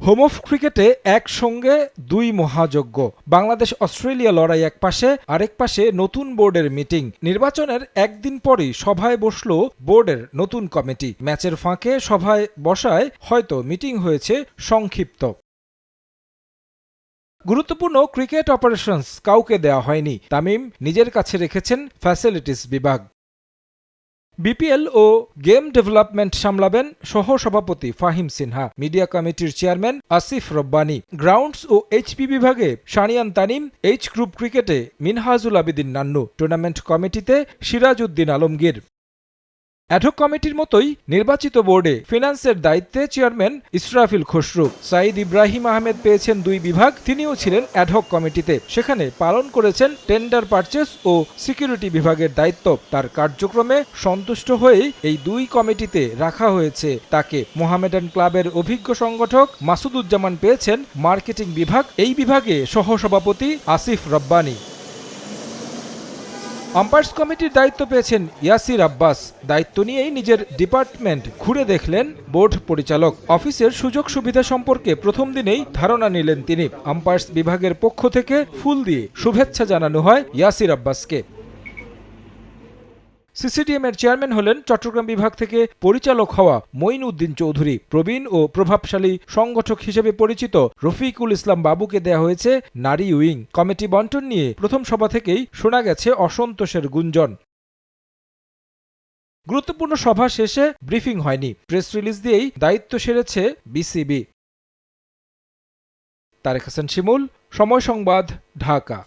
Home of ক্রিকেটে একসঙ্গে দুই মহাযজ্ঞ। বাংলাদেশ অস্ট্রেলিয়া লড়াই এক পাশে, আরেক পাশে নতুন বোর্ডের মিটিং। নির্বাচনের একদিন পরই সভায় বসল বোর্ডের নতুন কমিটি। ম্যাচের ফাঁকে সভায় বসায় হয়তো মিটিং হয়েছে সংক্ষিপ্ত। গুরুত্বপূর্ণ ক্রিকেট অপারেশনস কাউকে দেওয়া হয়নি। তামিম নিজের কাছে রেখেছেন ফ্যাসিলিটিস বিভাগ। বিপিএল ও গেম ডেভেলপমেন্ট সামলাবেন সহ-সভাপতি ফাহিম সিনহা, মিডিয়া কমিটির চেয়ারম্যান আসিফ রব্বানী। গ্রাউন্ডস ও এইচপি বিভাগে শানিয়ান তানিম, এইচ গ্রুপ ক্রিকেটে মিনহাজুল আবেদিন নান্নু, টুর্নামেন্ট কমিটিতে সিরাজ উদ্দিন আলমগীর। অ্যাডহক কমিটির মতোই নির্বাচিত বোর্ডে ফিন্যান্সের দায়িত্বে চেয়ারম্যান ইসরাফিল খসরু। সাঈদ ইব্রাহিম আহমেদ পেয়েছেন দুই বিভাগ, তিনিও ছিলেন অ্যাডহক কমিটিতে। সেখানে পালন করেছেন টেন্ডার পারচেজ ও সিকিউরিটি বিভাগের দায়িত্ব। তার কার্যক্রমে সন্তুষ্ট হয়েই এই দুই কমিটিতে রাখা হয়েছে তাকে। মোহামেডান ক্লাবের অভিজ্ঞ সংগঠক মাসুদুজ্জামান পেয়েছেন মার্কেটিং বিভাগ, এই বিভাগে সহসভাপতি আসিফ রব্বানী। আম্পায়ার্স কমিটির দায়িত্ব পেয়েছেন ইয়াসির আব্বাস। দায়িত্ব নিয়েই নিজের ডিপার্টমেন্ট ঘুরে দেখলেন বোর্ড পরিচালক। অফিসের সুযোগ সুবিধা সম্পর্কে প্রথম দিনেই ধারণা নিলেন তিনি। আম্পায়ার্স বিভাগের পক্ষ থেকে ফুল দিয়ে শুভেচ্ছা জানানো হয় ইয়াসির আব্বাসকে। সিসিডিএম এর চেয়ারম্যান হলেন চট্টগ্রাম বিভাগ থেকে পরিচালক হওয়া মঈন উদ্দিন চৌধুরী। প্রবীণ ও প্রভাবশালী সংগঠক হিসেবে পরিচিত রফিকুল ইসলাম বাবুকে দেয়া হয়েছে নারী উইং। কমিটি বন্টন নিয়ে প্রথম সভা থেকেই শোনা গেছে অসন্তোষের গুঞ্জন। গুরুত্বপূর্ণ সভা শেষে ব্রিফিং হয়নি, প্রেস রিলিজ দিয়েই দায়িত্ব সেরেছে বিসিবি। তারেক হাসান শিমুল, সময় সংবাদ, ঢাকা।